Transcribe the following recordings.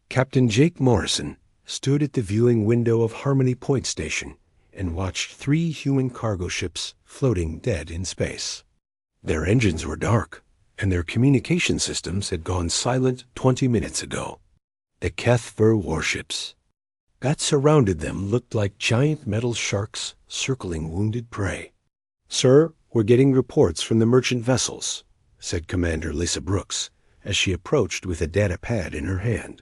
Captain Jake Morrison stood at the viewing window of Harmony Point Station and watched 3 human cargo ships floating dead in space. Their engines were dark, and their communication systems had gone silent 20 minutes ago. The HFY warships that surrounded them looked like giant metal sharks circling wounded prey. "Sir, we're getting reports from the merchant vessels," said Commander Lisa Brooks as she approached with a data pad in her hand.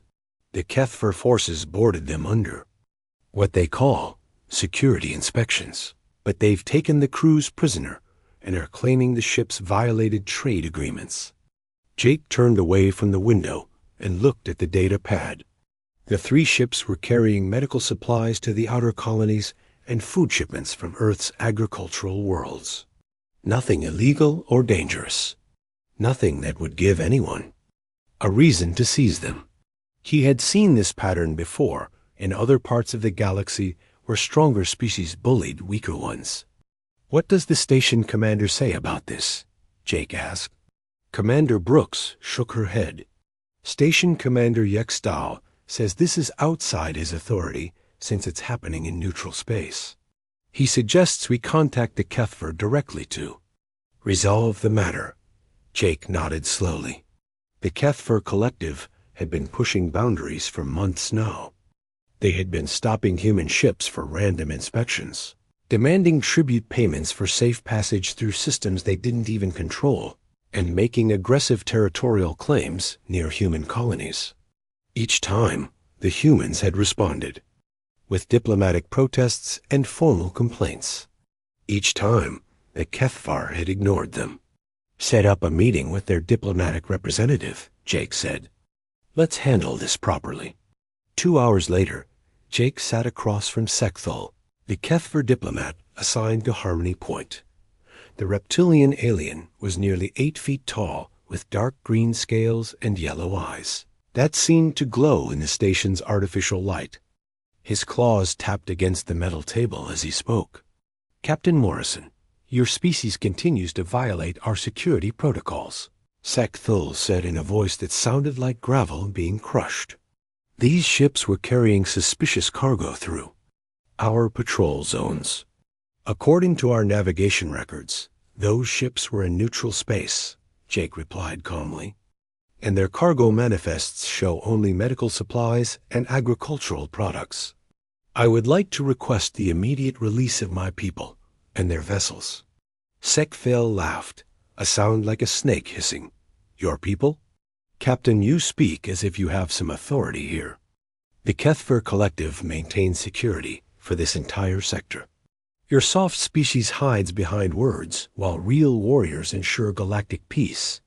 "The HFY forces boarded them under what they call security inspections, but they've taken the crews prisoner and are claiming the ships violated trade agreements." Jake turned away from the window and looked at the data pad. The 3 ships were carrying medical supplies to the outer colonies and food shipments from Earth's agricultural worlds. Nothing illegal or dangerous. Nothing that would give anyone a reason to seize them. He had seen this pattern before in other parts of the galaxy where stronger species bullied weaker ones. "What does the station commander say about this?" Jake asked. Commander Brooks shook her head. "Station Commander Yextal says this is outside his authority since it's happening in neutral space. He suggests we contact the HFY directly to resolve the matter." Jake nodded slowly. The HFY collective had been pushing boundaries for months now. They had been stopping human ships for random inspections, demanding tribute payments for safe passage through systems they didn't even control, and making aggressive territorial claims near human colonies. Each time, the humans had responded with diplomatic protests and formal complaints. Each time, the HFY had ignored them. "Set up a meeting with their diplomatic representative," Jake said. "Let's handle this properly." 2 hours later, Jake sat across from Sekthal, the HFY diplomat assigned to Harmony Point. The reptilian alien was nearly 8 feet tall, with dark green scales and yellow eyes that seemed to glow in the station's artificial light. His claws tapped against the metal table as he spoke. "Captain Morrison, your species continues to violate our security protocols," Sekthal said in a voice that sounded like gravel being crushed. "These ships were carrying suspicious cargo through our patrol zones. According to our navigation records, those ships were in neutral space," Jake replied calmly, "and their cargo manifests show only medical supplies and agricultural products. I would like to request the immediate release of my people and their vessels." Sekthal laughed, a sound like a snake hissing. "Your people? Captain, you speak as if you have some authority here. The HFY collective maintains security for this entire sector. Your soft species hides behind words, while real warriors ensure galactic peace."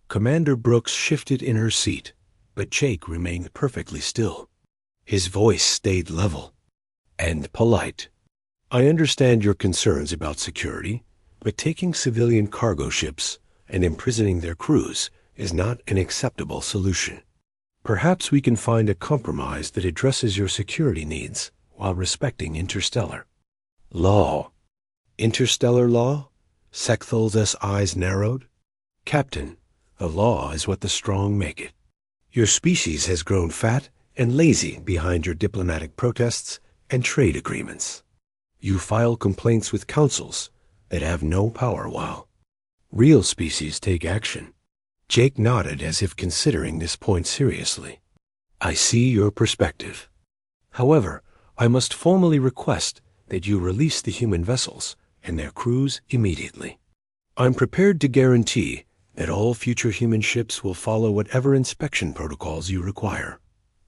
Commander Brooks shifted in her seat, but Jake remained perfectly still. His voice stayed level and polite. "I understand your concerns about security, but taking civilian cargo ships and imprisoning their crews is not an acceptable solution. Perhaps we can find a compromise that addresses your security needs while respecting interstellar law." "Interstellar law?" Sekthal's eyes narrowed. "Captain, the law is what the strong make it. Your species has grown fat and lazy behind your diplomatic protests and trade agreements. You file complaints with councils that have no power while real species take action." Jake nodded as if considering this point seriously. "I see your perspective. However, I must formally request that you release the human vessels and their crews immediately. I'm prepared to guarantee that all future human ships will follow whatever inspection protocols you require."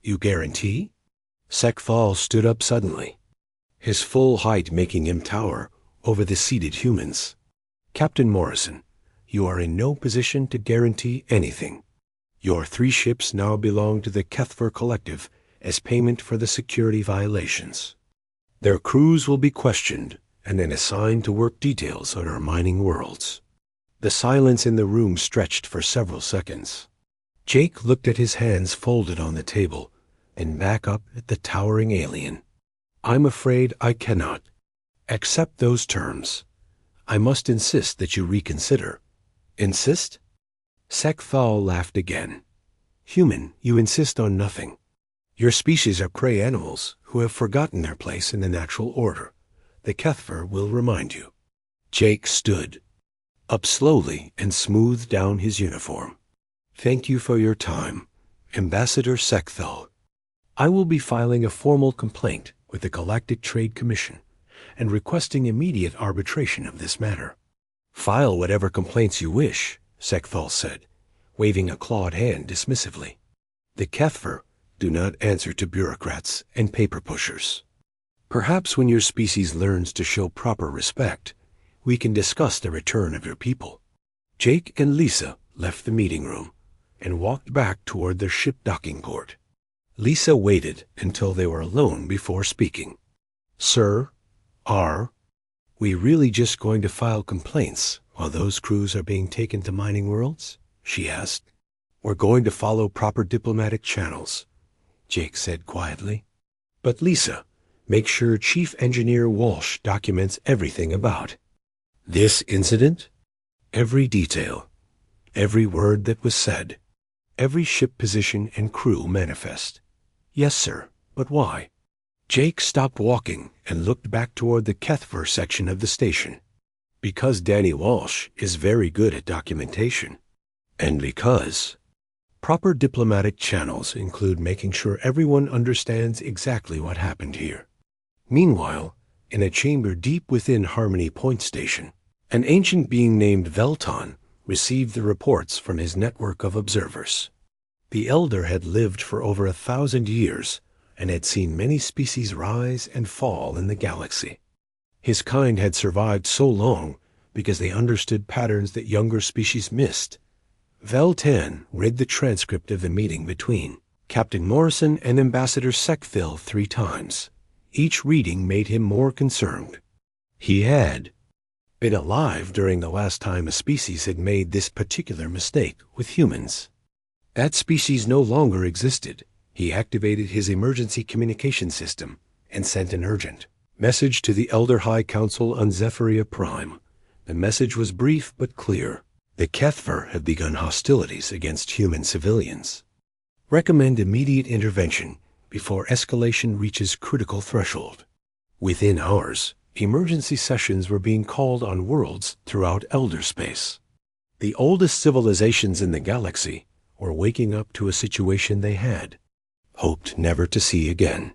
"You guarantee?" Sekthal stood up suddenly, his full height making him tower over the seated humans. "Captain Morrison, you are in no position to guarantee anything. Your 3 ships now belong to the HFY collective as payment for the security violations. Their crews will be questioned and then assigned to work details on our mining worlds." The silence in the room stretched for several seconds. Jake looked at his hands folded on the table and back up at the towering alien. "I'm afraid I cannot accept those terms. I must insist that you reconsider." "Insist?" Sekthal laughed again. "Human, you insist on nothing. Your species are prey animals who have forgotten their place in the natural order. The Kethver will remind you. Jake stood up slowly and smoothed down his uniform. Thank you for your time, Ambassador Sekthal. I will be filing a formal complaint with the Galactic Trade Commission and requesting immediate arbitration of this matter. File whatever complaints you wish, Sekthal said, waving a clawed hand dismissively. The Kethver do not answer to bureaucrats and paper pushers. Perhaps when your species learns to show proper respect, we can discuss the return of your people. Jake and Lisa left the meeting room and walked back toward their ship docking port. Lisa waited until they were alone before speaking. Sir, are we really just going to file complaints while those crews are being taken to mining worlds? She asked. We're going to follow proper diplomatic channels, Jake said quietly. But Lisa, make sure Chief Engineer Walsh documents everything about this incident. Every detail, every word that was said, every ship position and crew manifest. Yes, sir, but why? Jake stopped walking and looked back toward the Kethver section of the station. Because Danny Walsh is very good at documentation. And because proper diplomatic channels include making sure everyone understands exactly what happened here. Meanwhile, in a chamber deep within Harmony Point Station, an ancient being named Velton received the reports from his network of observers. The elder had lived for over 1,000 years and had seen many species rise and fall in the galaxy. His kind had survived so long because they understood patterns that younger species missed. Veltan read the transcript of the meeting between Captain Morrison and Ambassador Sekthal 3 times. Each reading made him more concerned. He had been alive during the last time a species had made this particular mistake with humans. That species no longer existed. He activated his emergency communication system and sent an urgent message to the Elder High Council on Zephyria Prime. The message was brief but clear. The Kethver have begun hostilities against human civilians. Recommend immediate intervention before escalation reaches critical threshold. Within hours, emergency sessions were being called on worlds throughout Elder space. The oldest civilizations in the galaxy were waking up to a situation they had hoped never to see again.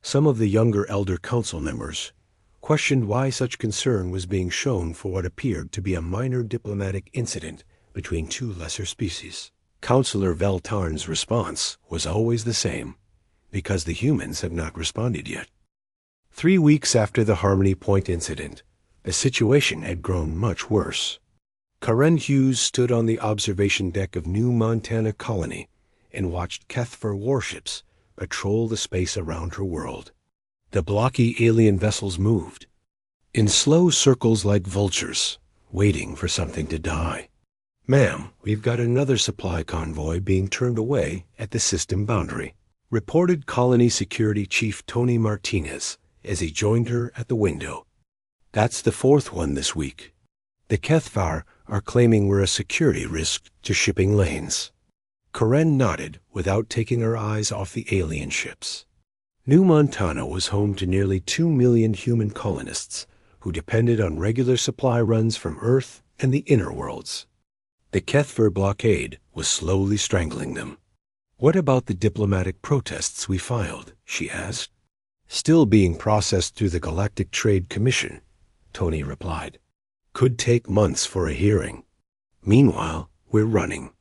Some of the younger Elder Council members questioned why such concern was being shown for what appeared to be a minor diplomatic incident between 2 lesser species. Counselor Veltarn's response was always the same, because the humans have not responded yet. 3 weeks after the Harmony Point incident, the situation had grown much worse. Karen Hughes stood on the observation deck of New Montana Colony and watched Kethver warships patrol the space around her world. The blocky alien vessels moved in slow circles like vultures, waiting for something to die. Ma'am, we've got another supply convoy being turned away at the system boundary, reported Colony Security Chief Tony Martinez as he joined her at the window. That's the 4th one this week. The Kethvar are claiming we're a security risk to shipping lanes. Karen nodded without taking her eyes off the alien ships. New Montana was home to nearly 2 million human colonists who depended on regular supply runs from Earth and the inner worlds. The Kethver blockade was slowly strangling them. What about the diplomatic protests we filed? She asked. Still being processed through the Galactic Trade Commission, Tony replied. Could take months for a hearing. Meanwhile, we're running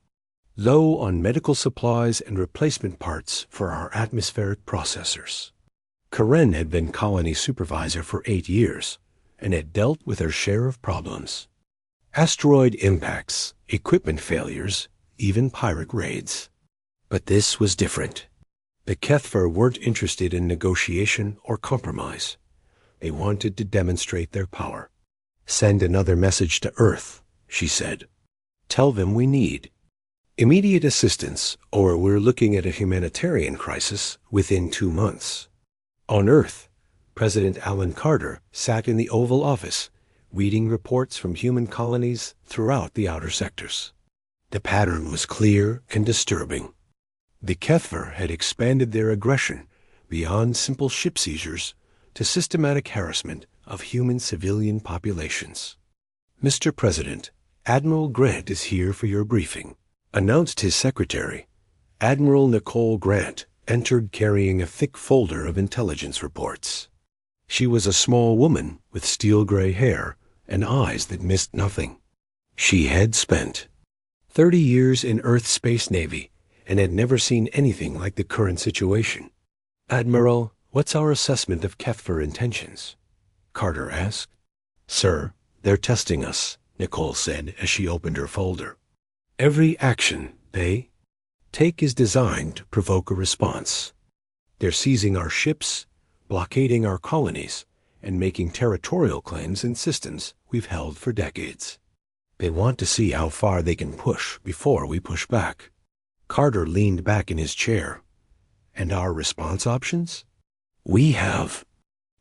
low on medical supplies and replacement parts for our atmospheric processors. Karen had been colony supervisor for 8 years and had dealt with her share of problems. Asteroid impacts, equipment failures, even pirate raids. But this was different. The Kethver weren't interested in negotiation or compromise. They wanted to demonstrate their power. Send another message to Earth, she said. Tell them we need immediate assistance, or we're looking at a humanitarian crisis within 2 months. On Earth, President Alan Carter sat in the Oval Office, reading reports from human colonies throughout the outer sectors. The pattern was clear and disturbing. The Kethver had expanded their aggression beyond simple ship seizures to systematic harassment of human civilian populations. "Mr. President, Admiral Grant is here for your briefing," announced his secretary. Admiral Nicole Grant entered carrying a thick folder of intelligence reports. She was a small woman with steel-gray hair and eyes that missed nothing. She had spent 30 years in Earth's space navy and had never seen anything like the current situation. "Admiral, what's our assessment of Kethver intentions?" Carter asked. "Sir, they're testing us," Nicole said as she opened her folder. "Every action they take is designed to provoke a response. They're seizing our ships, blockading our colonies, and making territorial claims in systems we've held for decades. They want to see how far they can push before we push back." Carter leaned back in his chair. "And our response options? We have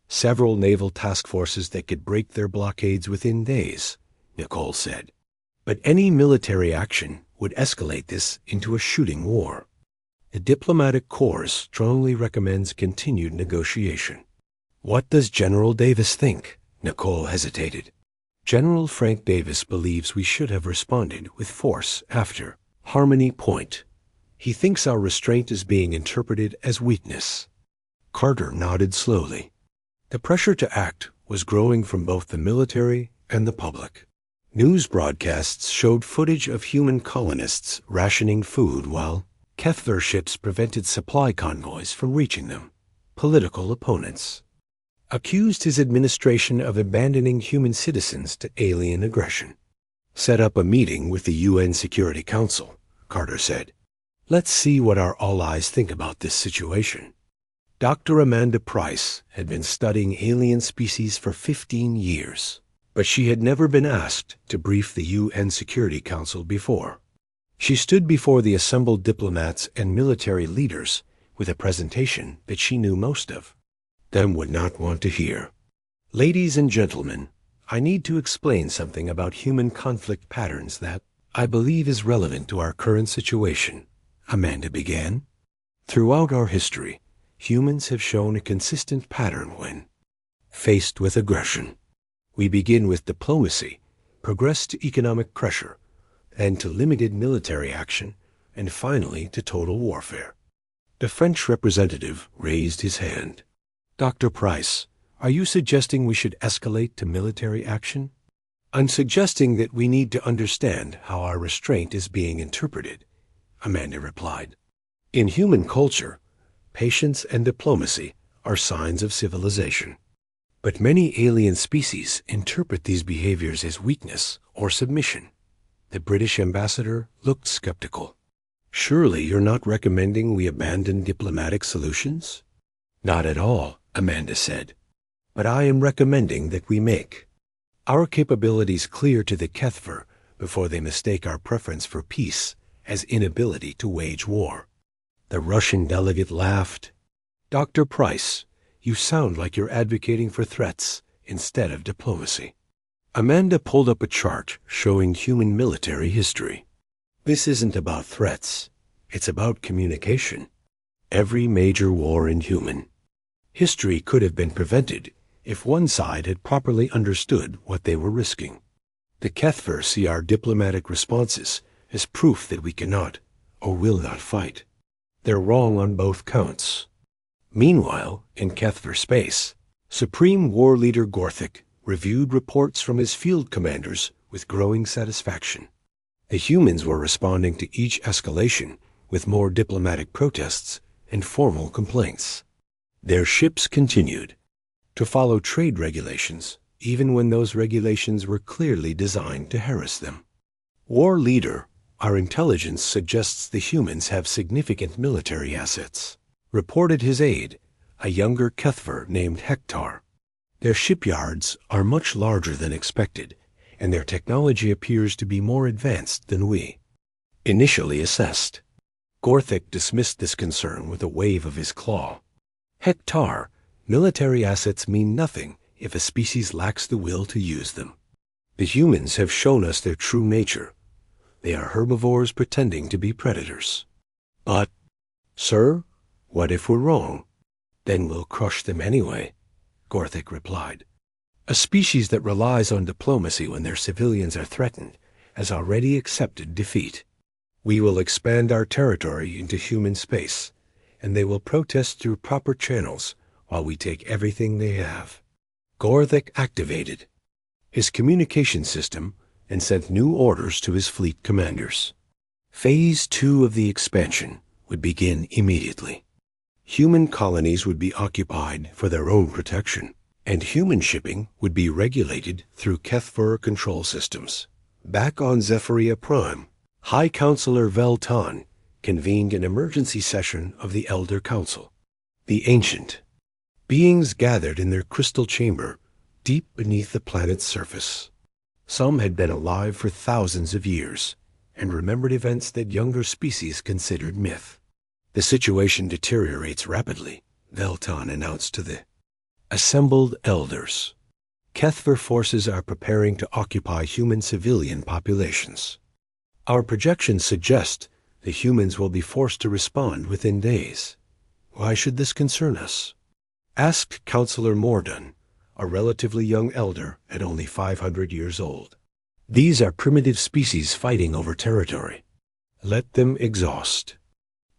several naval task forces that could break their blockades within days," Nicole said. "But any military action would escalate this into a shooting war. The diplomatic corps strongly recommends continued negotiation." "What does General Davis think?" Nicole hesitated. "General Frank Davis believes we should have responded with force after Harmony Point. He thinks our restraint is being interpreted as weakness." Carter nodded slowly. The pressure to act was growing from both the military and the public. News broadcasts showed footage of human colonists rationing food while Kethver ships prevented supply convoys from reaching them. Political opponents accused his administration of abandoning human citizens to alien aggression. "Set up a meeting with the UN Security Council," Carter said. "Let's see what our allies think about this situation." Dr. Amanda Price had been studying alien species for 15 years, but she had never been asked to brief the UN Security Council before. She stood before the assembled diplomats and military leaders with a presentation that she knew most of. Them would not want to hear. "Ladies and gentlemen, I need to explain something about human conflict patterns that I believe is relevant to our current situation," Amanda began. "Throughout our history, humans have shown a consistent pattern when faced with aggression. We begin with diplomacy, progress to economic pressure, then to limited military action, and finally to total warfare." The French representative raised his hand. "Dr. Price, are you suggesting we should escalate to military action?" "I'm suggesting that we need to understand how our restraint is being interpreted," Amanda replied. "In human culture, patience and diplomacy are signs of civilization. But many alien species interpret these behaviors as weakness or submission." The British ambassador looked skeptical. "Surely you're not recommending we abandon diplomatic solutions?" "Not at all," Amanda said. "But I am recommending that we make our capabilities clear to the Kethver before they mistake our preference for peace as inability to wage war." The Russian delegate laughed. "Dr. Price, you sound like you're advocating for threats instead of diplomacy." Amanda pulled up a chart showing human military history. "This isn't about threats. It's about communication. Every major war in human history could have been prevented if one side had properly understood what they were risking. The Kethver see our diplomatic responses as proof that we cannot or will not fight. They're wrong on both counts." Meanwhile, in Kethver space, Supreme War Leader Gorthik reviewed reports from his field commanders with growing satisfaction. The humans were responding to each escalation with more diplomatic protests and formal complaints. Their ships continued to follow trade regulations, even when those regulations were clearly designed to harass them. "War Leader, our intelligence suggests the humans have significant military assets," reported his aide, a younger Kethver named Hector. "Their shipyards are much larger than expected, and their technology appears to be more advanced than we initially assessed." Gorthik dismissed this concern with a wave of his claw. "Hector, military assets mean nothing if a species lacks the will to use them. The humans have shown us their true nature. They are herbivores pretending to be predators." "But Sir, what if we're wrong? Then we'll crush them anyway, Gorthic replied. A species that relies on diplomacy when their civilians are threatened has already accepted defeat. We will expand our territory into human space, and they will protest through proper channels while we take everything they have. Gorthic activated his communication system and sent new orders to his fleet commanders. Phase 2 of the expansion would begin immediately. Human colonies would be occupied for their own protection, and human shipping would be regulated through Kethver control systems. Back on Zephyria Prime, High Counselor Veltan convened an emergency session of the Elder Council. The ancient beings gathered in their crystal chamber deep beneath the planet's surface. Some had been alive for thousands of years and remembered events that younger species considered myth. The situation deteriorates rapidly, Veltan announced to the assembled elders. Kethver forces are preparing to occupy human civilian populations. Our projections suggest the humans will be forced to respond within days. Why should this concern us? Asked Counselor Mordun, a relatively young elder at only 500 years old. These are primitive species fighting over territory. Let them exhaust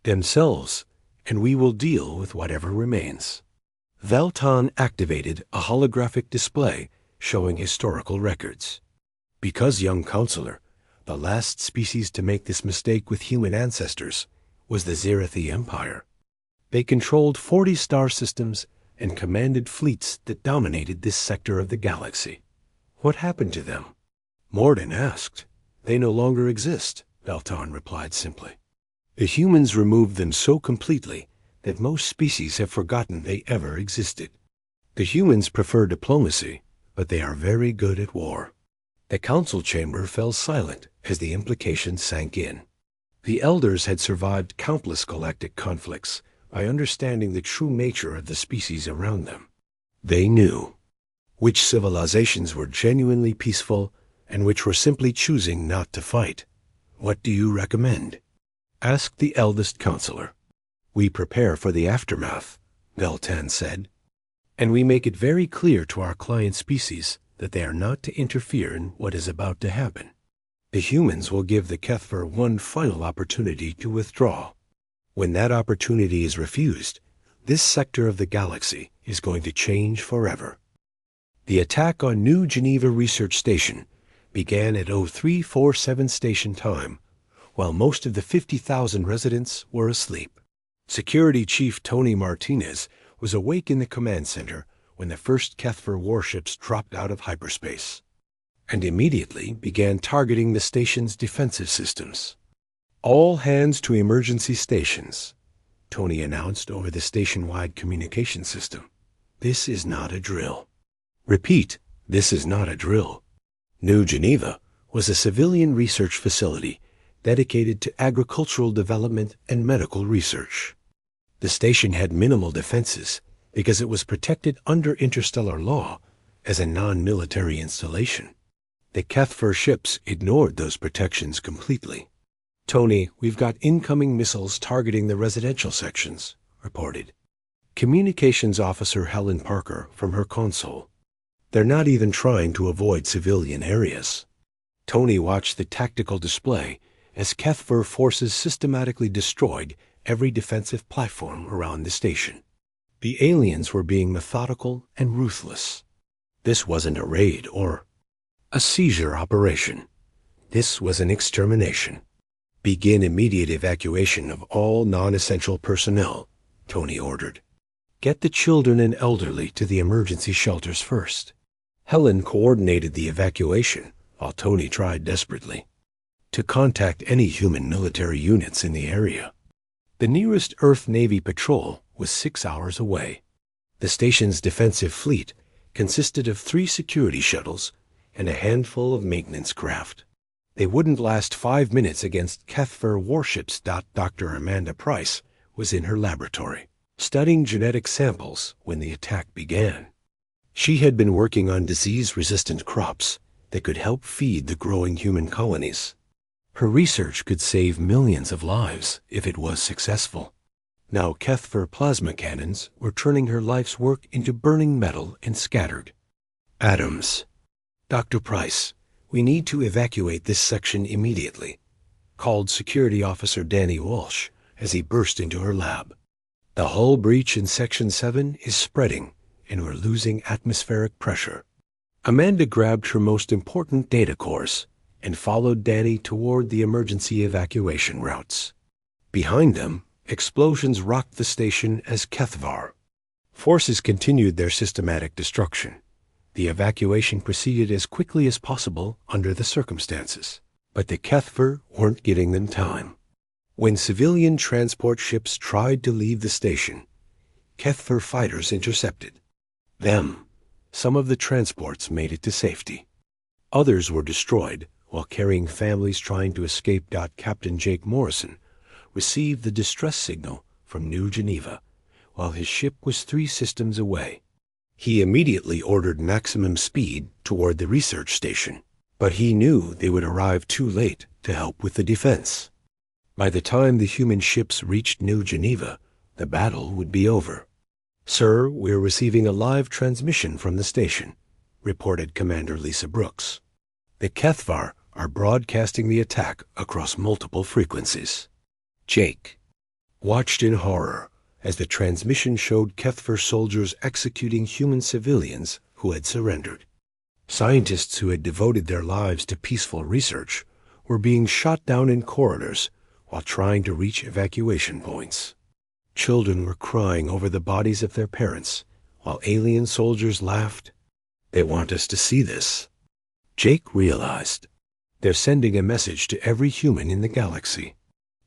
themselves, and we will deal with whatever remains. Veltan activated a holographic display showing historical records. Because, young counselor, the last species to make this mistake with human ancestors was the Zerathi Empire. They controlled 40 star systems and commanded fleets that dominated this sector of the galaxy. What happened to them? Morden asked. They no longer exist, Veltan replied simply. The humans removed them so completely that most species have forgotten they ever existed. The humans prefer diplomacy, but they are very good at war. The council chamber fell silent as the implications sank in. The elders had survived countless galactic conflicts by understanding the true nature of the species around them. They knew which civilizations were genuinely peaceful and which were simply choosing not to fight. What do you recommend? Asked the eldest counselor. We prepare for the aftermath, Veltan said, and we make it very clear to our client species that they are not to interfere in what is about to happen. The humans will give the Kethver one final opportunity to withdraw. When that opportunity is refused, this sector of the galaxy is going to change forever. The attack on New Geneva Research Station began at 0347 station time, while most of the 50,000 residents were asleep. Security Chief Tony Martinez was awake in the command center when the first Kethver warships dropped out of hyperspace, and immediately began targeting the station's defensive systems. All hands to emergency stations, Tony announced over the station-wide communication system. This is not a drill. Repeat, this is not a drill. New Geneva was a civilian research facility dedicated to agricultural development and medical research. The station had minimal defenses because it was protected under interstellar law as a non-military installation. The Kethver ships ignored those protections completely. Tony, we've got incoming missiles targeting the residential sections, reported Communications Officer Helen Parker from her console. They're not even trying to avoid civilian areas. Tony watched the tactical display as Kethver forces systematically destroyed every defensive platform around the station. The aliens were being methodical and ruthless. This wasn't a raid or a seizure operation. This was an extermination. Begin immediate evacuation of all non-essential personnel, Tony ordered. Get the children and elderly to the emergency shelters first. Helen coordinated the evacuation while Tony tried desperately to contact any human military units in the area. The nearest Earth Navy patrol was 6 hours away. The station's defensive fleet consisted of 3 security shuttles and a handful of maintenance craft. They wouldn't last 5 minutes against Kethver warships. Dr. Amanda Price was in her laboratory, studying genetic samples when the attack began. She had been working on disease-resistant crops that could help feed the growing human colonies. Her research could save millions of lives if it was successful. Now Kethver plasma cannons were turning her life's work into burning metal and scattered atoms. "Dr. Price, we need to evacuate this section immediately," called Security Officer Danny Walsh as he burst into her lab. "The hull breach in Section 7 is spreading, and we're losing atmospheric pressure." Amanda grabbed her most important data cores and followed Danny toward the emergency evacuation routes. Behind them, explosions rocked the station as Kethvar forces continued their systematic destruction. The evacuation proceeded as quickly as possible under the circumstances, but the Kethvar weren't giving them time. When civilian transport ships tried to leave the station, Kethvar fighters intercepted them. Some of the transports made it to safety. Others were destroyed while carrying families trying to escape. Captain Jake Morrison received the distress signal from New Geneva while his ship was 3 systems away. He immediately ordered maximum speed toward the research station, but he knew they would arrive too late to help with the defense. By the time the human ships reached New Geneva, the battle would be over. "Sir, we're receiving a live transmission from the station," reported Commander Lisa Brooks. "The Kethvar are broadcasting the attack across multiple frequencies." Jake watched in horror as the transmission showed Kethvar soldiers executing human civilians who had surrendered. Scientists who had devoted their lives to peaceful research were being shot down in corridors while trying to reach evacuation points. Children were crying over the bodies of their parents, while alien soldiers laughed. "They want us to see this." Jake realized they're sending a message to every human in the galaxy.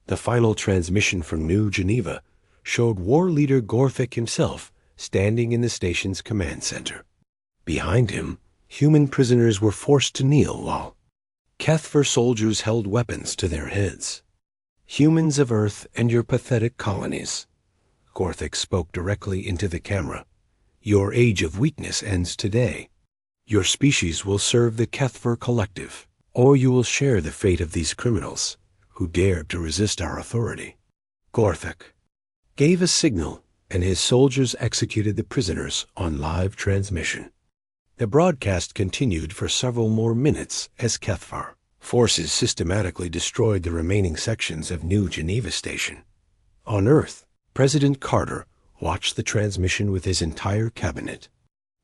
The final transmission from New Geneva showed War Leader Gorthik himself standing in the station's command center. Behind him, human prisoners were forced to kneel while Kethvar soldiers held weapons to their heads. "Humans of Earth and your pathetic colonies," Gorthik spoke directly into the camera, "your age of weakness ends today. Your species will serve the Kethvar Collective, or you will share the fate of these criminals who dared to resist our authority." Gorthik gave a signal, and his soldiers executed the prisoners on live transmission. The broadcast continued for several more minutes as Kethvar forces systematically destroyed the remaining sections of New Geneva Station. On Earth, President Carter watched the transmission with his entire cabinet.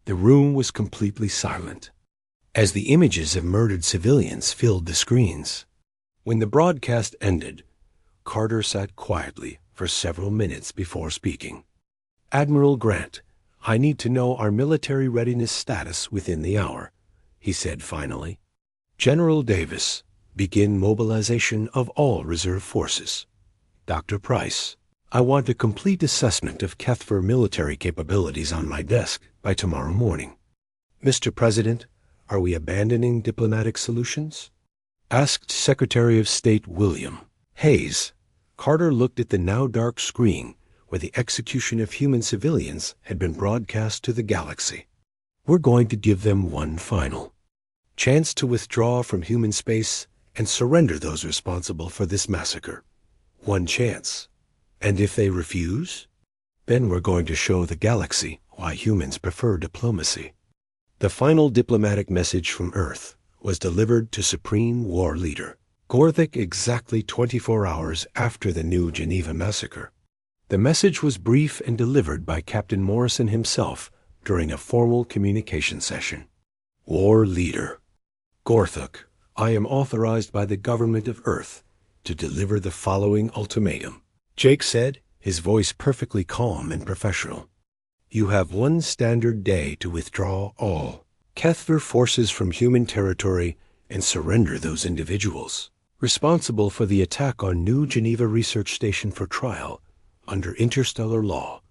The room was completely silent as the images of murdered civilians filled the screens. When the broadcast ended, Carter sat quietly for several minutes before speaking. "Admiral Grant, I need to know our military readiness status within the hour," he said finally. "General Davis, begin mobilization of all reserve forces." "Dr. Price, I want a complete assessment of Kethvar military capabilities on my desk by tomorrow morning." "Mr. President, are we abandoning diplomatic solutions?" asked Secretary of State William Hayes. Carter looked at the now dark screen where the execution of human civilians had been broadcast to the galaxy. "We're going to give them one final chance to withdraw from human space and surrender those responsible for this massacre. One chance. And if they refuse, then we're going to show the galaxy why humans prefer diplomacy." The final diplomatic message from Earth was delivered to Supreme War Leader Gorthik exactly 24 hours after the New Geneva massacre. The message was brief and delivered by Captain Morrison himself during a formal communication session. "War Leader Gorthik, I am authorized by the government of Earth to deliver the following ultimatum," Jake said, his voice perfectly calm and professional. "You have one standard day to withdraw all Kethvar forces from human territory and surrender those individuals responsible for the attack on New Geneva Research Station for trial under interstellar law.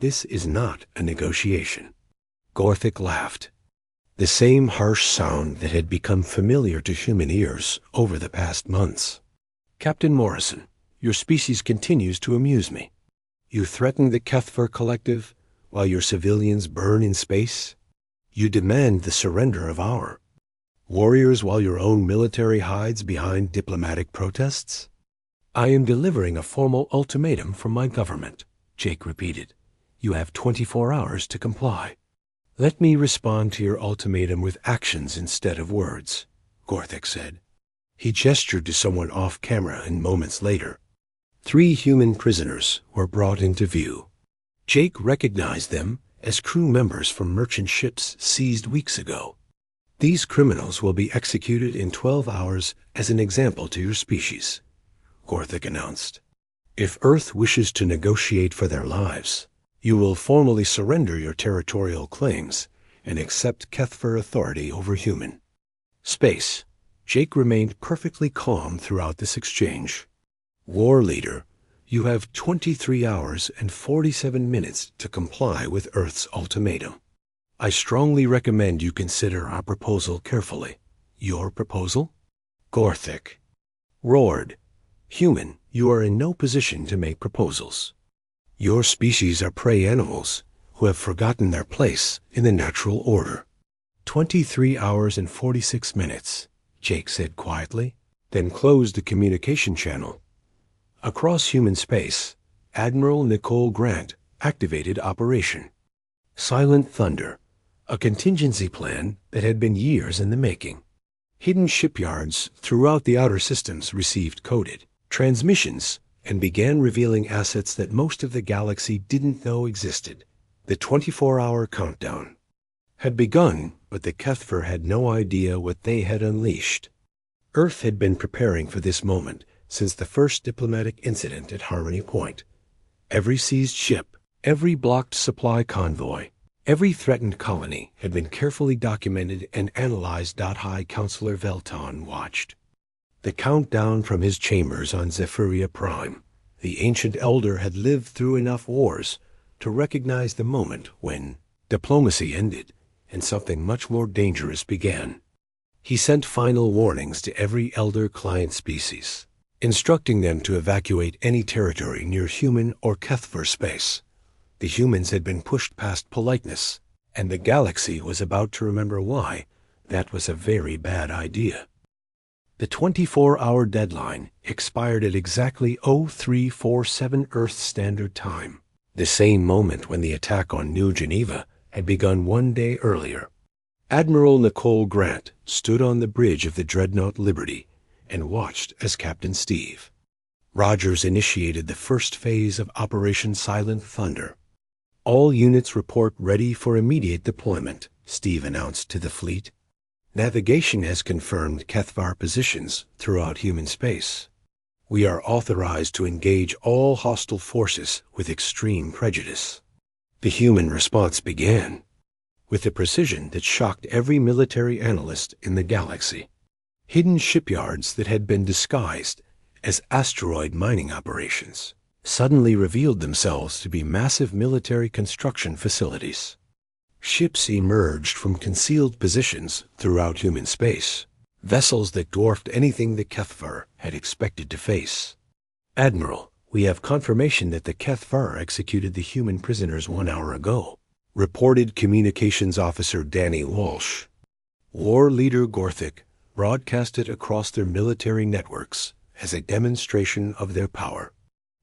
This is not a negotiation." Gorthik laughed, the same harsh sound that had become familiar to human ears over the past months. "Captain Morrison, your species continues to amuse me. You threaten the Kethvar Collective while your civilians burn in space. You demand the surrender of our warriors while your own military hides behind diplomatic protests. I am delivering a formal ultimatum from my government, Jake repeated. You have 24 hours to comply. Let me respond to your ultimatum with actions instead of words, Gorthik said. He gestured to someone off camera, and moments later, 3 human prisoners were brought into view. Jake recognized them as crew members from merchant ships seized weeks ago. These criminals will be executed in 12 hours as an example to your species, Gorthik announced. If Earth wishes to negotiate for their lives, you will formally surrender your territorial claims and accept Kethver authority over human space. Jake remained perfectly calm throughout this exchange. War leader, you have 23 hours and 47 minutes to comply with Earth's ultimatum. I strongly recommend you consider our proposal carefully. Your proposal? Gorthik roared. Human, you are in no position to make proposals. Your species are prey animals who have forgotten their place in the natural order. 23 hours and 46 minutes, Jake said quietly, then closed the communication channel. Across human space, Admiral Nicole Grant activated Operation Silent Thunder, a contingency plan that had been years in the making. Hidden shipyards throughout the outer systems received coded transmissions and began revealing assets that most of the galaxy didn't know existed. The 24-hour countdown had begun, but the Kethver had no idea what they had unleashed. Earth had been preparing for this moment since the first diplomatic incident at Harmony Point. Every seized ship, every blocked supply convoy, every threatened colony had been carefully documented and analyzed. High Counselor Velton watched the countdown from his chambers on Zephyria Prime. The ancient elder had lived through enough wars to recognize the moment when diplomacy ended and something much more dangerous began. He sent final warnings to every elder client species, instructing them to evacuate any territory near human or Kethver space. The humans had been pushed past politeness, and the galaxy was about to remember why that was a very bad idea. The 24-hour deadline expired at exactly 0347 Earth Standard Time, the same moment when the attack on New Geneva had begun 1 day earlier. Admiral Nicole Grant stood on the bridge of the dreadnought Liberty and watched as Captain Steve Rogers initiated the first phase of Operation Silent Thunder. All units report ready for immediate deployment, Steve announced to the fleet. Navigation has confirmed Kethvar positions throughout human space. We are authorized to engage all hostile forces with extreme prejudice. The human response began with a precision that shocked every military analyst in the galaxy. Hidden shipyards that had been disguised as asteroid mining operations suddenly revealed themselves to be massive military construction facilities. Ships emerged from concealed positions throughout human space, vessels that dwarfed anything the Kethvar had expected to face. Admiral, we have confirmation that the Kethvar executed the human prisoners 1 hour ago, reported Communications Officer Danny Walsh. War Leader Gorthik broadcasted across their military networks as a demonstration of their power.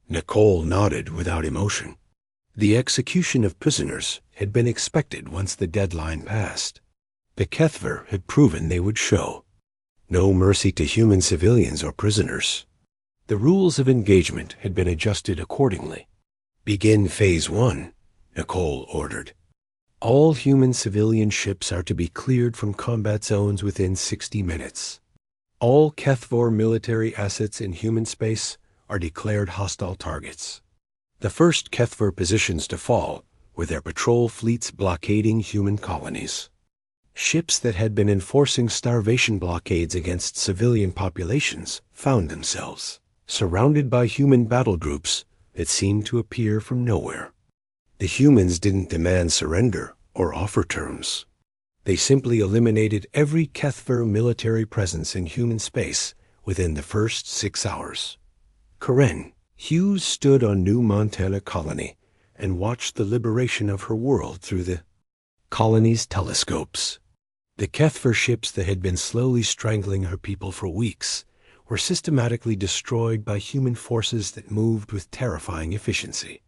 Nicole nodded without emotion. The execution of prisoners had been expected once the deadline passed. The Kethver had proven they would show no mercy to human civilians or prisoners. The rules of engagement had been adjusted accordingly. Begin Phase 1, Nicole ordered. All human civilian ships are to be cleared from combat zones within 60 minutes. All Kethvor military assets in human space are declared hostile targets. The first Kethver positions to fall were their patrol fleets blockading human colonies. Ships that had been enforcing starvation blockades against civilian populations found themselves surrounded by human battle groups that seemed to appear from nowhere. The humans didn't demand surrender or offer terms. They simply eliminated every Kethver military presence in human space within the first 6 hours. Karen Hughes stood on New Montana Colony and watched the liberation of her world through the colony's telescopes. The Kethver ships that had been slowly strangling her people for weeks were systematically destroyed by human forces that moved with terrifying efficiency.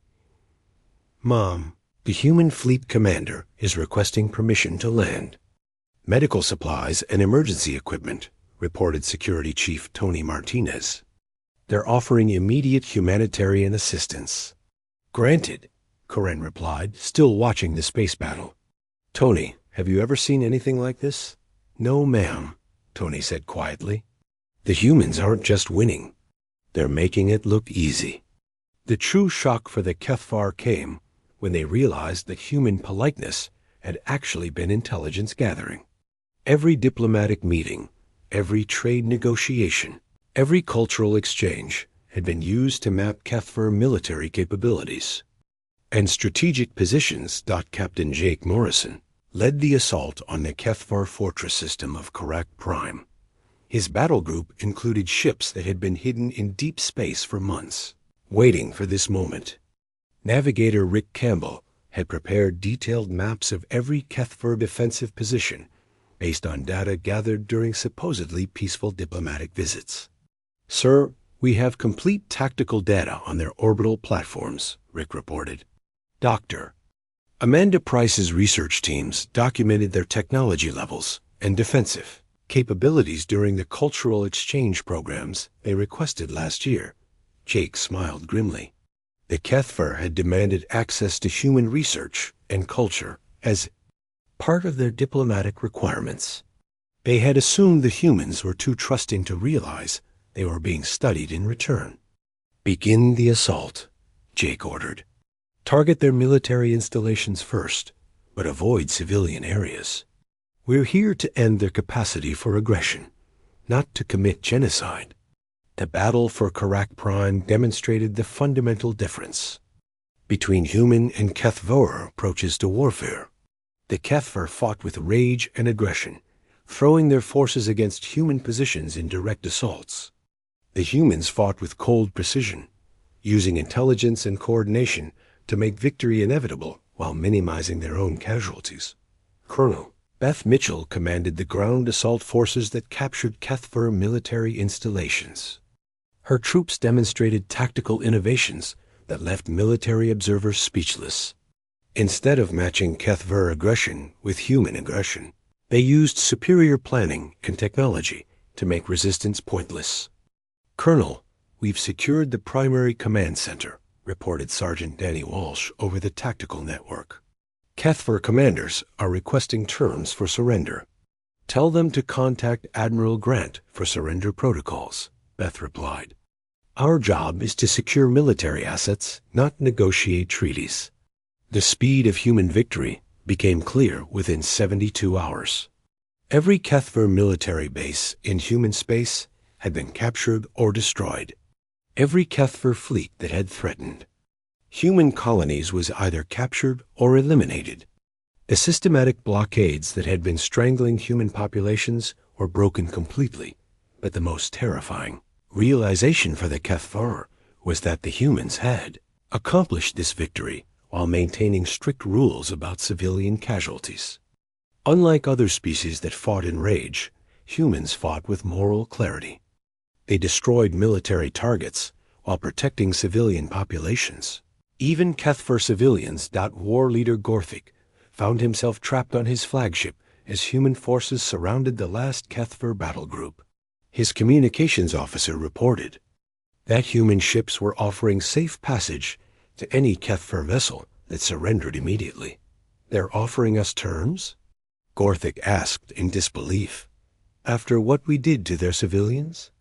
Mom, the human fleet commander is requesting permission to land. Medical supplies and emergency equipment, reported Security Chief Tony Martinez. They're offering immediate humanitarian assistance. Granted, Karen replied, still watching the space battle. Tony, have you ever seen anything like this? No, ma'am, Tony said quietly. The humans aren't just winning. They're making it look easy. The true shock for the Kethvar came when they realized that human politeness had actually been intelligence gathering. Every diplomatic meeting, every trade negotiation, every cultural exchange had been used to map Kethvar military capabilities. And strategic positions. Captain Jake Morrison led the assault on the Kethvar fortress system of Karak Prime. His battle group included ships that had been hidden in deep space for months, waiting for this moment. Navigator Rick Campbell had prepared detailed maps of every Kethvar defensive position based on data gathered during supposedly peaceful diplomatic visits. Sir, we have complete tactical data on their orbital platforms, Rick reported. Doctor, Amanda Price's research teams documented their technology levels and defensive capabilities during the cultural exchange programs they requested last year. Jake smiled grimly. The Kethvar had demanded access to human research and culture as part of their diplomatic requirements. They had assumed the humans were too trusting to realize they were being studied in return. Begin the assault, Jake ordered. Target their military installations first, but avoid civilian areas. We're here to end their capacity for aggression, not to commit genocide. The battle for Karak Prime demonstrated the fundamental difference between human and Kethvar approaches to warfare. The Kethvar fought with rage and aggression, throwing their forces against human positions in direct assaults. The humans fought with cold precision, using intelligence and coordination to make victory inevitable while minimizing their own casualties. Colonel Beth Mitchell commanded the ground assault forces that captured Kethvar military installations. Her troops demonstrated tactical innovations that left military observers speechless. Instead of matching Kethvar aggression with human aggression, they used superior planning and technology to make resistance pointless. Colonel, we've secured the primary command center, reported Sergeant Danny Walsh over the tactical network. Kethvar commanders are requesting terms for surrender. Tell them to contact Admiral Grant for surrender protocols, Beth replied. Our job is to secure military assets, not negotiate treaties. The speed of human victory became clear within 72 hours. Every Kethvar military base in human space had been captured or destroyed. Every Kethvar fleet that had threatened human colonies was either captured or eliminated. The systematic blockades that had been strangling human populations were broken completely, but the most terrifying realization for the Kethvar was that the humans had accomplished this victory while maintaining strict rules about civilian casualties. Unlike other species that fought in rage, humans fought with moral clarity. They destroyed military targets while protecting civilian populations. Even Kethvar civilians. War leader Gorthik found himself trapped on his flagship as human forces surrounded the last Kethvar battle group. His communications officer reported that human ships were offering safe passage to any Kethvar vessel that surrendered immediately. They're offering us terms? Gorthik asked in disbelief. After what we did to their civilians?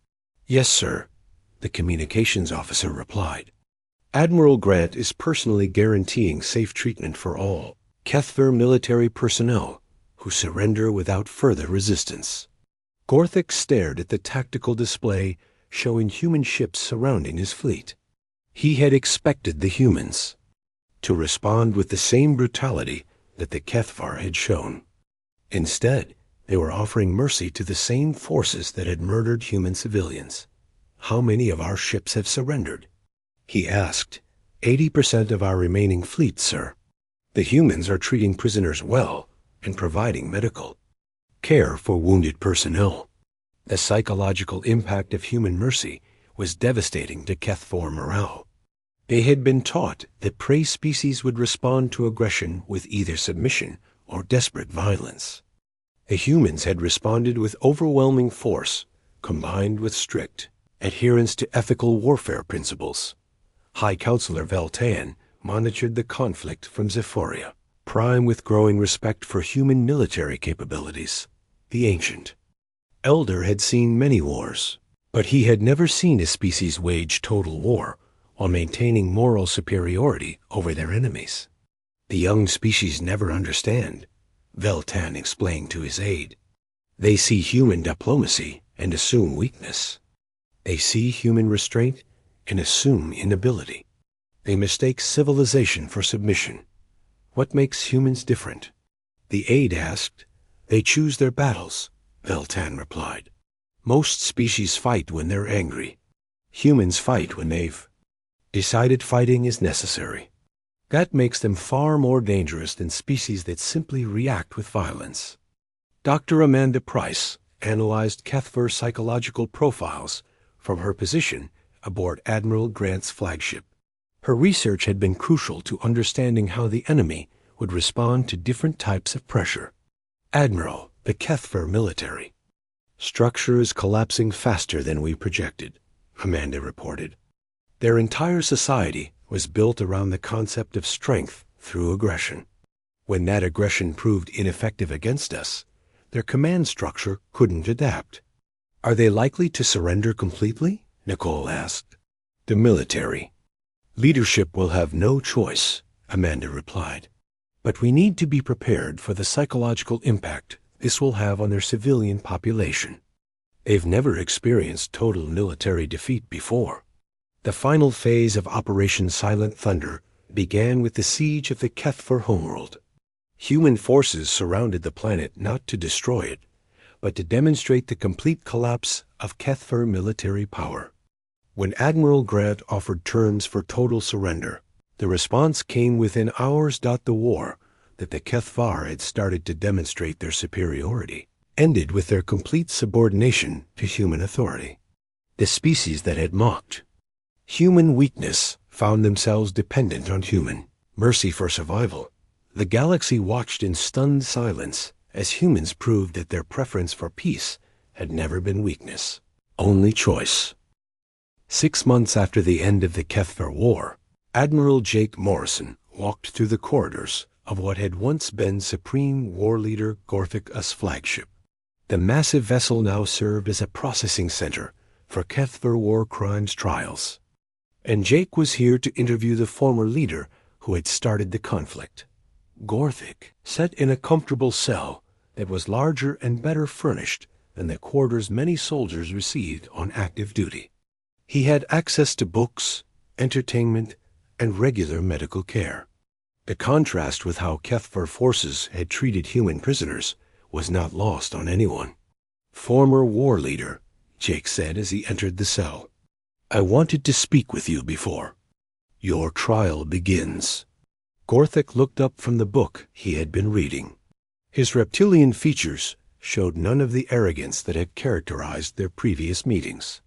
Yes, sir, the communications officer replied. Admiral Grant is personally guaranteeing safe treatment for all Kethvar military personnel who surrender without further resistance. Gorthik stared at the tactical display showing human ships surrounding his fleet. He had expected the humans to respond with the same brutality that the Kethvar had shown. Instead, they were offering mercy to the same forces that had murdered human civilians. How many of our ships have surrendered? He asked. 80% of our remaining fleet, sir. The humans are treating prisoners well and providing medical care for wounded personnel. The psychological impact of human mercy was devastating to Keth-4 morale. They had been taught that prey species would respond to aggression with either submission or desperate violence. The humans had responded with overwhelming force, combined with strict adherence to ethical warfare principles. High Counselor Veltan monitored the conflict from Zephoria, prime with growing respect for human military capabilities. The Ancient Elder had seen many wars, but he had never seen a species wage total war while maintaining moral superiority over their enemies. The young species never understand, Veltan explained to his aide. They see human diplomacy and assume weakness. They see human restraint and assume inability. They mistake civilization for submission. What makes humans different? The aide asked. They choose their battles, Veltan replied. Most species fight when they're angry. Humans fight when they've decided fighting is necessary. That makes them far more dangerous than species that simply react with violence. Dr. Amanda Price analyzed Keth-4 psychological profiles from her position aboard Admiral Grant's flagship. Her research had been crucial to understanding how the enemy would respond to different types of pressure. Admiral, the Keth-4 military structure is collapsing faster than we projected, Amanda reported. Their entire society was built around the concept of strength through aggression. When that aggression proved ineffective against us, their command structure couldn't adapt. Are they likely to surrender completely? Nicole asked. The military leadership will have no choice, Amanda replied. But we need to be prepared for the psychological impact this will have on their civilian population. They've never experienced total military defeat before. The final phase of Operation Silent Thunder began with the siege of the Keth-4 homeworld. Human forces surrounded the planet not to destroy it, but to demonstrate the complete collapse of Keth-4 military power. When Admiral Grant offered terms for total surrender, the response came within hours. The war that the Keth-4 had started to demonstrate their superiority ended with their complete subordination to human authority. The species that had mocked human weakness found themselves dependent on human mercy for survival. The galaxy watched in stunned silence as humans proved that their preference for peace had never been weakness, only choice. 6 months after the end of the Keth-4 War, Admiral Jake Morrison walked through the corridors of what had once been Supreme War Leader Gorthic's flagship. The massive vessel now served as a processing center for Keth-4 war crimes trials. And Jake was here to interview the former leader who had started the conflict. Gorthic sat in a comfortable cell that was larger and better furnished than the quarters many soldiers received on active duty. He had access to books, entertainment, and regular medical care. The contrast with how Keth-4 forces had treated human prisoners was not lost on anyone. Former war leader, Jake said as he entered the cell. I wanted to speak with you before your trial begins. Gorthic looked up from the book he had been reading. His reptilian features showed none of the arrogance that had characterized their previous meetings.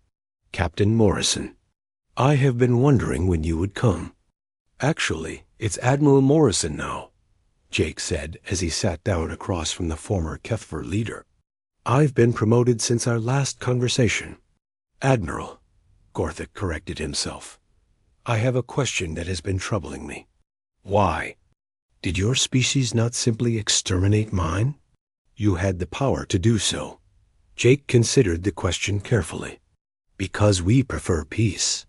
Captain Morrison, I have been wondering when you would come. Actually, it's Admiral Morrison now, Jake said as he sat down across from the former Keth-4 leader. I've been promoted since our last conversation. Admiral, Gorthic corrected himself. I have a question that has been troubling me. Why? Did your species not simply exterminate mine? You had the power to do so. Jake considered the question carefully. Because we prefer peace.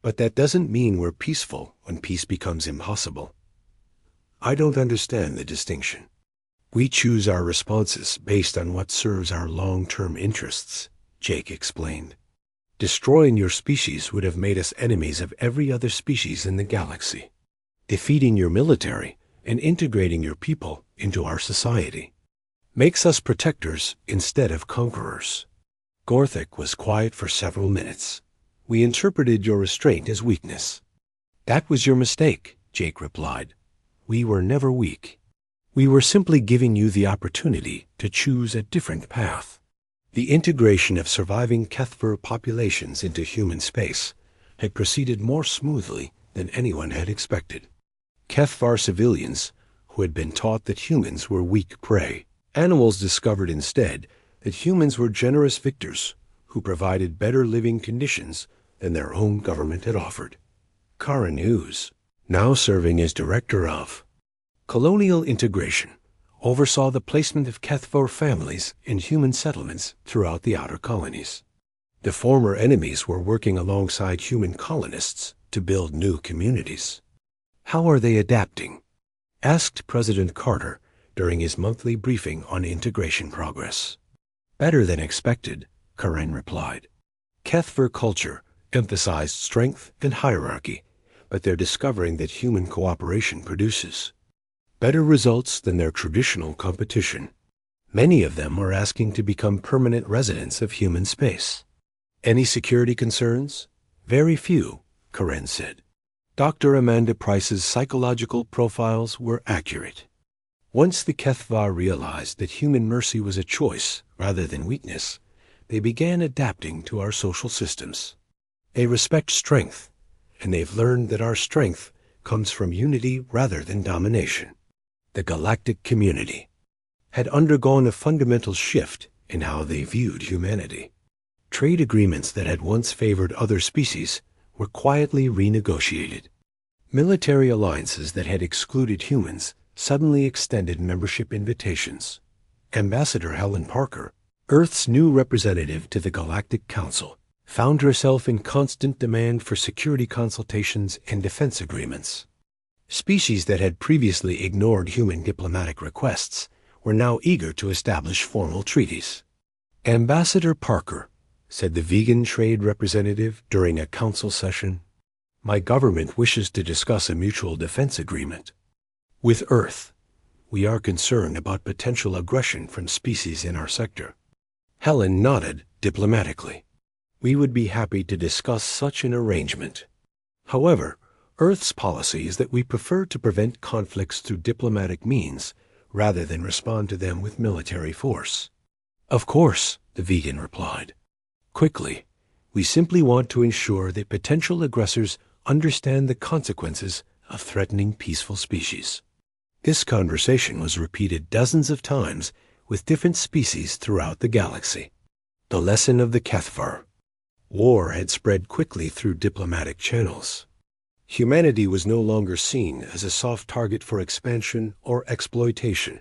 But that doesn't mean we're peaceful when peace becomes impossible. I don't understand the distinction. We choose our responses based on what serves our long-term interests, Jake explained. Destroying your species would have made us enemies of every other species in the galaxy. Defeating your military and integrating your people into our society makes us protectors instead of conquerors. Gorthic was quiet for several minutes. We interpreted your restraint as weakness. That was your mistake, Jake replied. We were never weak. We were simply giving you the opportunity to choose a different path. The integration of surviving Kethver populations into human space had proceeded more smoothly than anyone had expected. Kethvar civilians, who had been taught that humans were weak prey, animals discovered instead that humans were generous victors who provided better living conditions than their own government had offered. Karen Hughes, now serving as director of colonial integration, oversaw the placement of Kethvar families in human settlements throughout the outer colonies. The former enemies were working alongside human colonists to build new communities. "How are they adapting?" asked President Carter during his monthly briefing on integration progress. "Better than expected," Karen replied. Kethver culture emphasized strength and hierarchy, but they're discovering that human cooperation produces better results than their traditional competition. Many of them are asking to become permanent residents of human space. "Any security concerns?" "Very few," Karen said. Dr. Amanda Price's psychological profiles were accurate. Once the Kethvar realized that human mercy was a choice rather than weakness, they began adapting to our social systems. They respect strength, and they've learned that our strength comes from unity rather than domination. The galactic community had undergone a fundamental shift in how they viewed humanity. Trade agreements that had once favored other species were quietly renegotiated. Military alliances that had excluded humans suddenly extended membership invitations. Ambassador Helen Parker, Earth's new representative to the Galactic Council, found herself in constant demand for security consultations and defense agreements. Species that had previously ignored human diplomatic requests were now eager to establish formal treaties. "Ambassador Parker," said the vegan trade representative during a council session, "my government wishes to discuss a mutual defense agreement with Earth. We are concerned about potential aggression from species in our sector." Helen nodded diplomatically. "We would be happy to discuss such an arrangement. However, Earth's policy is that we prefer to prevent conflicts through diplomatic means rather than respond to them with military force." "Of course," the vegan replied. Quickly, "we simply want to ensure that potential aggressors understand the consequences of threatening peaceful species." This conversation was repeated dozens of times with different species throughout the galaxy. The lesson of the Kethvar. War had spread quickly through diplomatic channels. Humanity was no longer seen as a soft target for expansion or exploitation.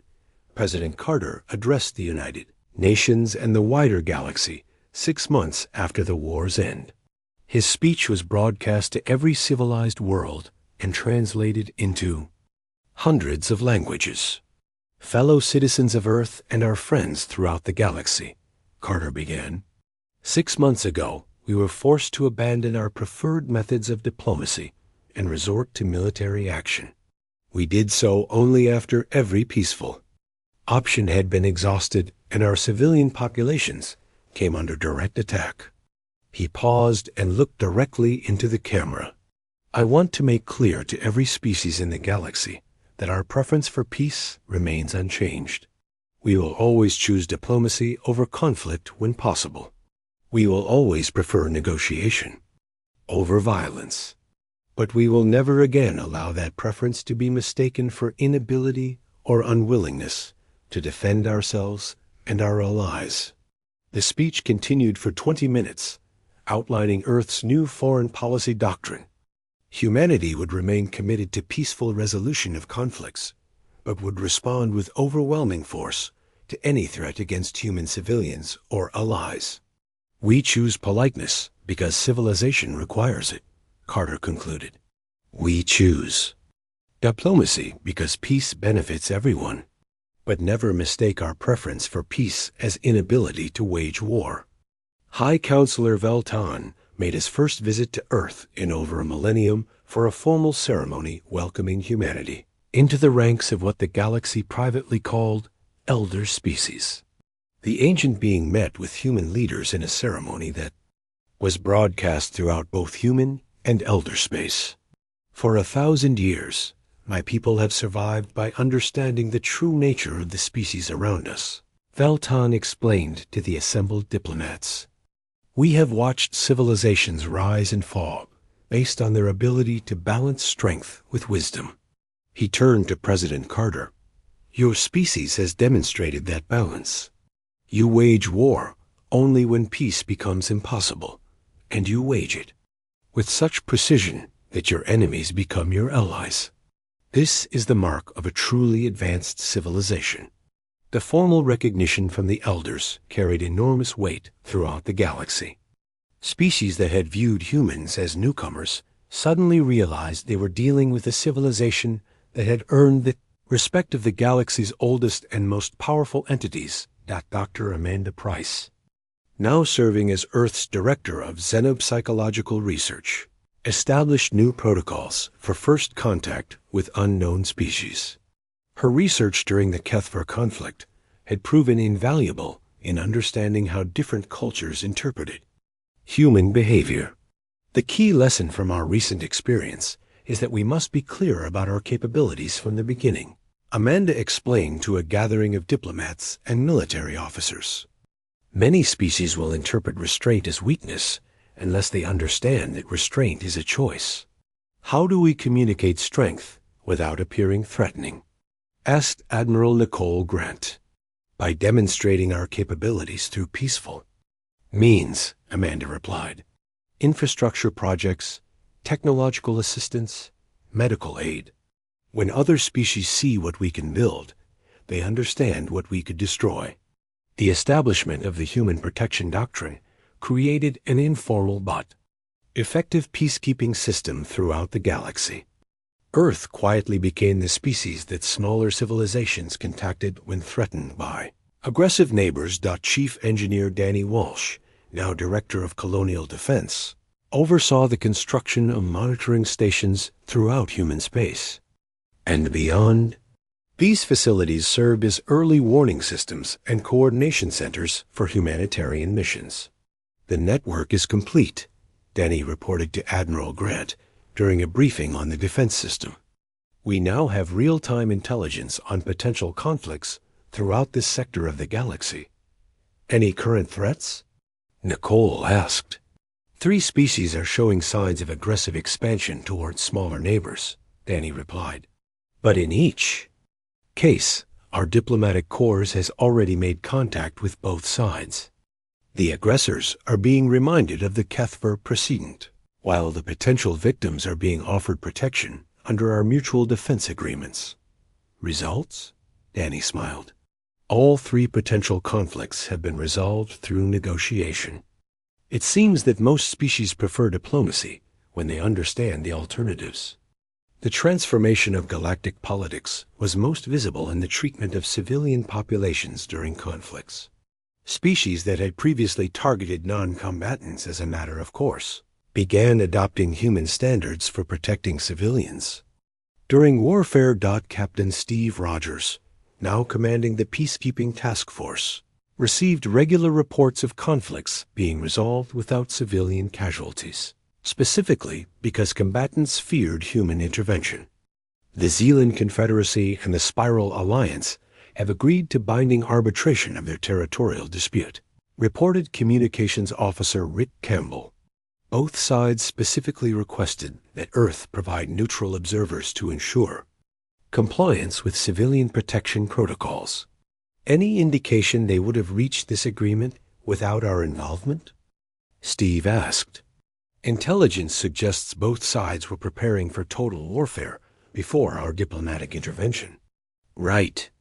President Carter addressed the United Nations and the wider galaxy 6 months after the war's end. His speech was broadcast to every civilized world and translated into hundreds of languages. "Fellow citizens of Earth and our friends throughout the galaxy," Carter began. "6 months ago, we were forced to abandon our preferred methods of diplomacy and resort to military action. We did so only after every peaceful option had been exhausted and our civilian populations came under direct attack." He paused and looked directly into the camera. "I want to make clear to every species in the galaxy that our preference for peace remains unchanged. We will always choose diplomacy over conflict when possible. We will always prefer negotiation over violence. But we will never again allow that preference to be mistaken for inability or unwillingness to defend ourselves and our allies." The speech continued for 20 minutes, outlining Earth's new foreign policy doctrine. Humanity would remain committed to peaceful resolution of conflicts, but would respond with overwhelming force to any threat against human civilians or allies. "We choose politeness because civilization requires it," Carter concluded. "We choose diplomacy because peace benefits everyone, but never mistake our preference for peace as inability to wage war." High Counselor Veltan made his first visit to Earth in over a millennium for a formal ceremony welcoming humanity into the ranks of what the galaxy privately called elder species. The ancient being met with human leaders in a ceremony that was broadcast throughout both human and elder space. "For 1,000 years, my people have survived by understanding the true nature of the species around us. Veltan explained to the assembled diplomats. We have watched civilizations rise and fall based on their ability to balance strength with wisdom. He turned to President Carter. Your species has demonstrated that balance. You wage war only when peace becomes impossible, and you wage it with such precision that your enemies become your allies. This is the mark of a truly advanced civilization. The formal recognition from the elders carried enormous weight throughout the galaxy. Species that had viewed humans as newcomers suddenly realized they were dealing with a civilization that had earned the respect of the galaxy's oldest and most powerful entities, Dr. Amanda Price, now serving as Earth's Director of Xenopsychological Research, established new protocols for first contact with unknown species. Her research during the Kethver conflict had proven invaluable in understanding how different cultures interpreted human behavior. The key lesson from our recent experience is that we must be clear about our capabilities from the beginning, Amanda explained to a gathering of diplomats and military officers. Many species will interpret restraint as weakness unless they understand that restraint is a choice. How do we communicate strength without appearing threatening? Asked Admiral Nicole Grant. By demonstrating our capabilities through peaceful means, Amanda replied. Infrastructure projects, technological assistance, medical aid. When other species see what we can build, they understand what we could destroy. The establishment of the Human Protection Doctrine created an informal but effective peacekeeping system throughout the galaxy. Earth quietly became the species that smaller civilizations contacted when threatened by aggressive neighbors. Chief Engineer Danny Walsh, now Director of Colonial Defense, oversaw the construction of monitoring stations throughout human space and beyond. These facilities served as early warning systems and coordination centers for humanitarian missions. The network is complete, Danny reported to Admiral Grant during a briefing on the defense system. We now have real-time intelligence on potential conflicts throughout this sector of the galaxy. Any current threats? Nicole asked. 3 species are showing signs of aggressive expansion towards smaller neighbors, Danny replied. But in each case, our diplomatic corps has already made contact with both sides. The aggressors are being reminded of the Kethver precedent, while the potential victims are being offered protection under our mutual defense agreements. Results? Danny smiled. All 3 potential conflicts have been resolved through negotiation. It seems that most species prefer diplomacy when they understand the alternatives. The transformation of galactic politics was most visible in the treatment of civilian populations during conflicts. Species that had previously targeted non-combatants as a matter of course began adopting human standards for protecting civilians. During warfare. Captain Steve Rogers, now commanding the Peacekeeping Task Force, received regular reports of conflicts being resolved without civilian casualties, specifically because combatants feared human intervention. The Zealand Confederacy and the Spiral Alliance have agreed to binding arbitration of their territorial dispute, reported Communications Officer Rick Campbell. Both sides specifically requested that Earth provide neutral observers to ensure compliance with civilian protection protocols. Any indication they would have reached this agreement without our involvement? Steve asked. Intelligence suggests both sides were preparing for total warfare before our diplomatic intervention. Right,